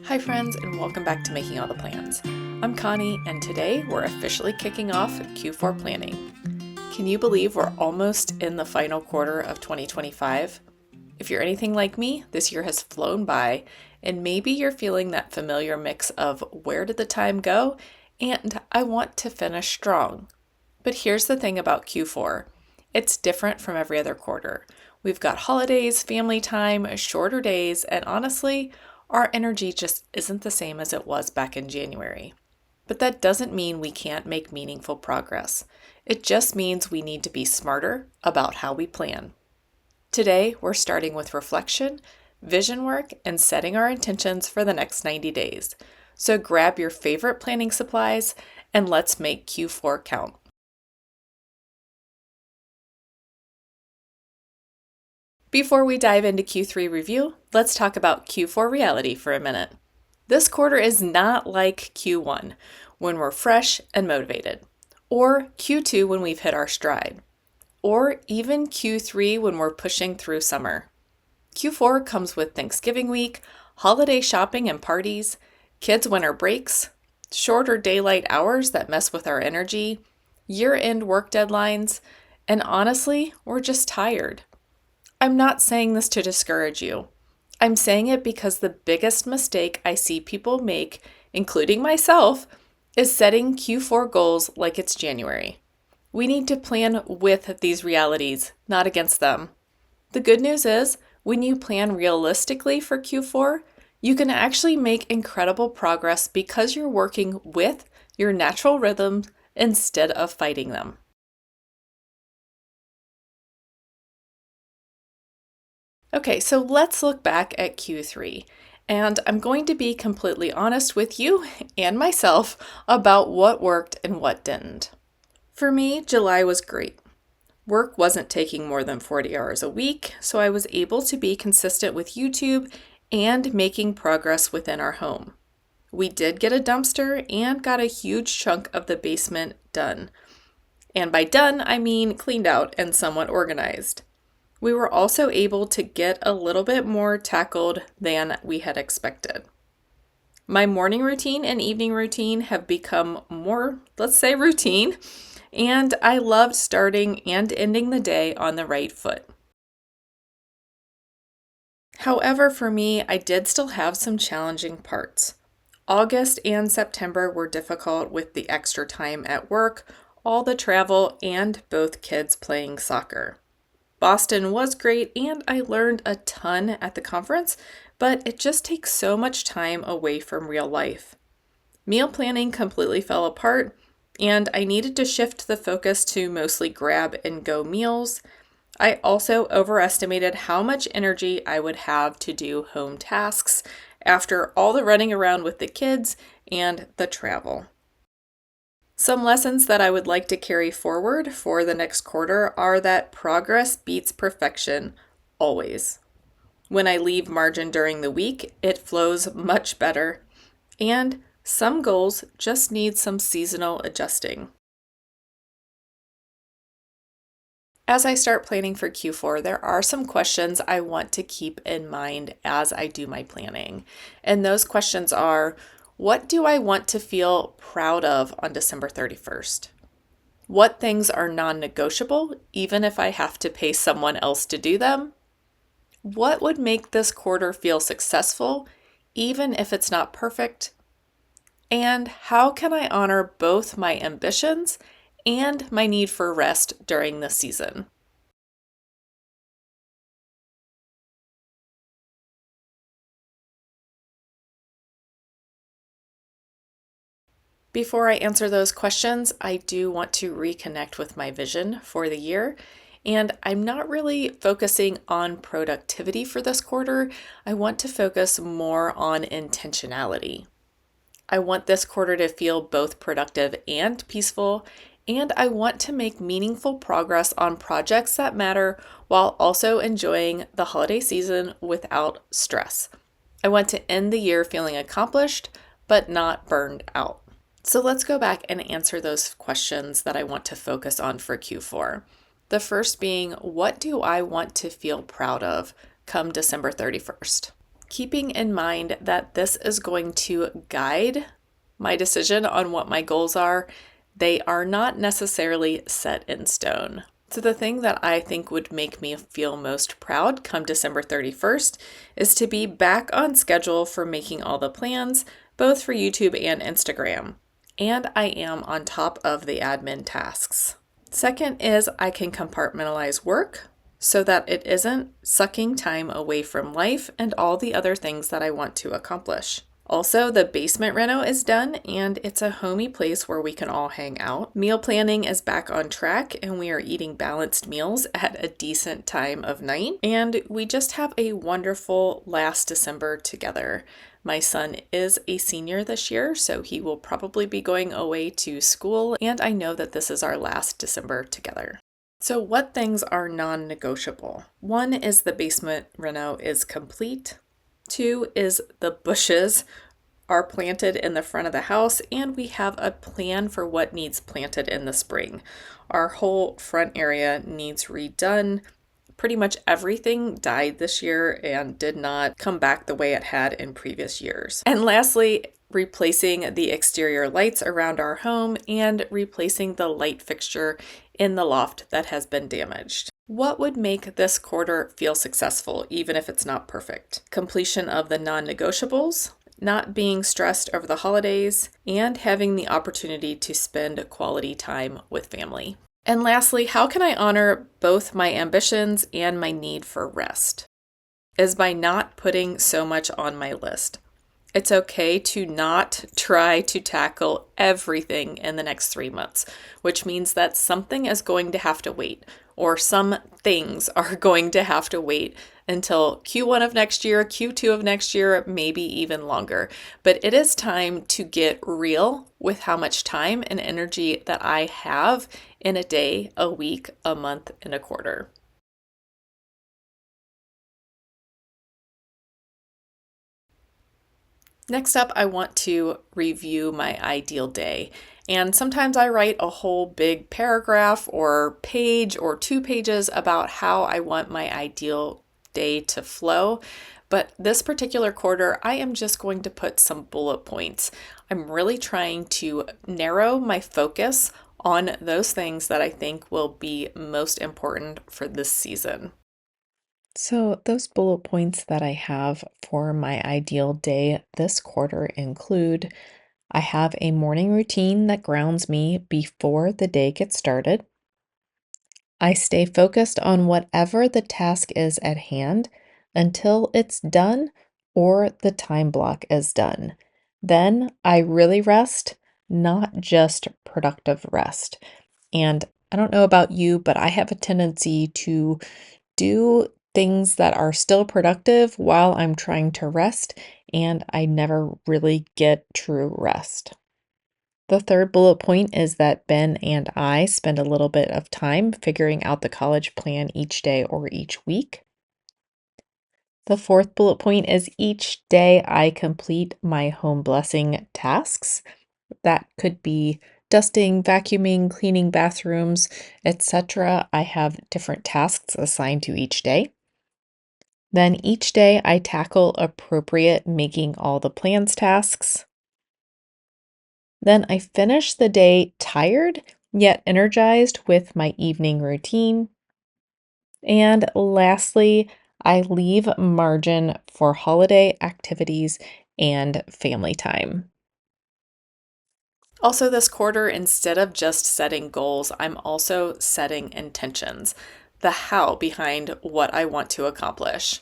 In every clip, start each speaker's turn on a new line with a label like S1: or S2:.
S1: Hi friends, and welcome back to Making All the Plans. I'm Connie, and today we're officially kicking off Q4 planning. Can you believe we're almost in the final quarter of 2025? If you're anything like me, this year has flown by, and maybe you're feeling that familiar mix of where did the time go and I want to finish strong. But here's the thing about Q4. It's different from every other quarter. We've got holidays, family time, shorter days, and honestly, our energy just isn't the same as it was back in January. But that doesn't mean we can't make meaningful progress. It just means we need to be smarter about how we plan. Today, we're starting with reflection, vision work, and setting our intentions for the next 90 days. So grab your favorite planning supplies and let's make Q4 count. Before we dive into Q3 review, let's talk about Q4 reality for a minute. This quarter is not like Q1, when we're fresh and motivated, or Q2 when we've hit our stride, or even Q3 when we're pushing through summer. Q4 comes with Thanksgiving week, holiday shopping and parties, kids' winter breaks, shorter daylight hours that mess with our energy, year-end work deadlines, and honestly, we're just tired. I'm not saying this to discourage you. I'm saying it because the biggest mistake I see people make, including myself, is setting Q4 goals like it's January. We need to plan with these realities, not against them. The good news is, when you plan realistically for Q4, you can actually make incredible progress because you're working with your natural rhythms instead of fighting them. Okay, so let's look back at Q3, and I'm going to be completely honest with you and myself about what worked and what didn't. For me, July was great. Work wasn't taking more than 40 hours a week, so I was able to be consistent with YouTube and making progress within our home. We did get a dumpster and got a huge chunk of the basement done. And by done, I mean cleaned out and somewhat organized. We were also able to get a little bit more tackled than we had expected. My morning routine and evening routine have become more, let's say, routine, and I loved starting and ending the day on the right foot. However, for me, I did still have some challenging parts. August and September were difficult with the extra time at work, all the travel, and both kids playing soccer. Boston was great and I learned a ton at the conference, but it just takes so much time away from real life. Meal planning completely fell apart and I needed to shift the focus to mostly grab and go meals. I also overestimated how much energy I would have to do home tasks after all the running around with the kids and the travel. Some lessons that I would like to carry forward for the next quarter are that progress beats perfection always. When I leave margin during the week, it flows much better, and some goals just need some seasonal adjusting. As I start planning for Q4, there are some questions I want to keep in mind as I do my planning. And those questions are, what do I want to feel proud of on December 31st? What things are non-negotiable, even if I have to pay someone else to do them? What would make this quarter feel successful, even if it's not perfect? And how can I honor both my ambitions and my need for rest during this season? Before I answer those questions, I do want to reconnect with my vision for the year. And I'm not really focusing on productivity for this quarter. I want to focus more on intentionality. I want this quarter to feel both productive and peaceful, and I want to make meaningful progress on projects that matter while also enjoying the holiday season without stress. I want to end the year feeling accomplished, but not burned out. So let's go back and answer those questions that I want to focus on for Q4. The first being, what do I want to feel proud of come December 31st? keeping in mind that this is going to guide my decision on what my goals are. They are not necessarily set in stone. So the thing that I think would make me feel most proud come December 31st is to be back on schedule for making all the plans, both for YouTube and Instagram. And I am on top of the admin tasks. Second is I can compartmentalize work so that it isn't sucking time away from life and all the other things that I want to accomplish. Also, the basement reno is done and it's a homey place where we can all hang out. Meal planning is back on track and we are eating balanced meals at a decent time of night. And we just have a wonderful last December together. My son is a senior this year, so he will probably be going away to school, and I know that this is our last December together. So what things are non-negotiable? One is the basement reno is complete. Two is the bushes are planted in the front of the house and we have a plan for what needs planted in the spring. Our whole front area needs redone. Pretty much everything died this year and did not come back the way it had in previous years. And lastly, replacing the exterior lights around our home and replacing the light fixture in the loft that has been damaged. What would make this quarter feel successful, even if it's not perfect? Completion of the non-negotiables, not being stressed over the holidays, and having the opportunity to spend quality time with family. And lastly, how can I honor both my ambitions and my need for rest? Is by not putting so much on my list. It's okay to not try to tackle everything in the next 3 months, which means that something is going to have to wait, or some things are going to have to wait until Q1 of next year, Q2 of next year, maybe even longer. But it is time to get real with how much time and energy that I have in a day, a week, a month, and a quarter. Next up, I want to review my ideal day. And sometimes I write a whole big paragraph or page or 2 pages about how I want my ideal day to flow. But this particular quarter, I am just going to put some bullet points. I'm really trying to narrow my focus on those things that I think will be most important for this season. So, those bullet points that I have for my ideal day this quarter include I have a morning routine that grounds me before the day gets started. I stay focused on whatever the task is at hand until it's done or the time block is done. Then I really rest, not just productive rest. And I don't know about you, but I have a tendency to do things that are still productive while I'm trying to rest, and I never really get true rest. The third bullet point is that Ben and I spend a little bit of time figuring out the college plan each day or each week. The fourth bullet point is each day I complete my home blessing tasks. That could be dusting, vacuuming, cleaning bathrooms, etc. I have different tasks assigned to each day. Then each day I tackle appropriate making all the plans tasks. Then I finish the day tired yet energized with my evening routine. And lastly, I leave margin for holiday activities and family time. Also, this quarter, instead of just setting goals, I'm also setting intentions, the how behind what I want to accomplish.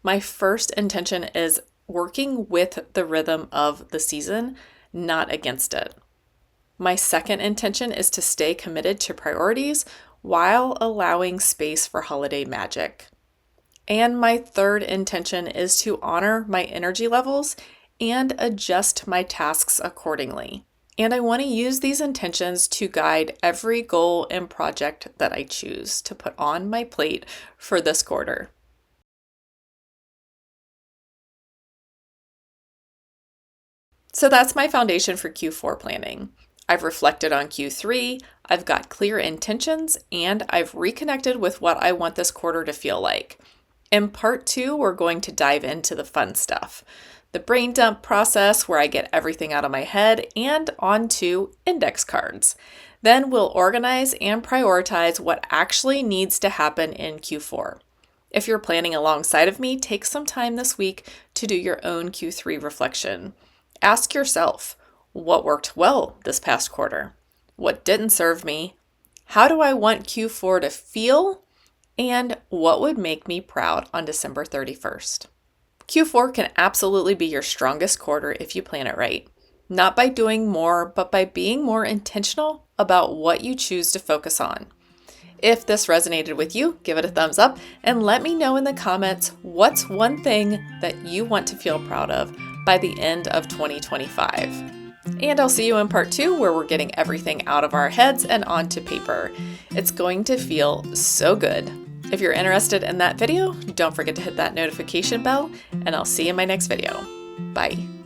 S1: My first intention is working with the rhythm of the season, not against it. My second intention is to stay committed to priorities while allowing space for holiday magic. And my third intention is to honor my energy levels and adjust my tasks accordingly. And I want to use these intentions to guide every goal and project that I choose to put on my plate for this quarter. So that's my foundation for Q4 planning. I've reflected on Q3, I've got clear intentions, and I've reconnected with what I want this quarter to feel like. In part 2, we're going to dive into the fun stuff. The brain dump process where I get everything out of my head and onto index cards. Then we'll organize and prioritize what actually needs to happen in Q4. If you're planning alongside of me, take some time this week to do your own Q3 reflection. Ask yourself, what worked well this past quarter? What didn't serve me? How do I want Q4 to feel? And what would make me proud on December 31st? Q4 can absolutely be your strongest quarter if you plan it right. Not by doing more, but by being more intentional about what you choose to focus on. If this resonated with you, give it a thumbs up and let me know in the comments what's one thing that you want to feel proud of by the end of 2025. And I'll see you in part 2 where we're getting everything out of our heads and onto paper. It's going to feel so good. If you're interested in that video, don't forget to hit that notification bell, and I'll see you in my next video. Bye.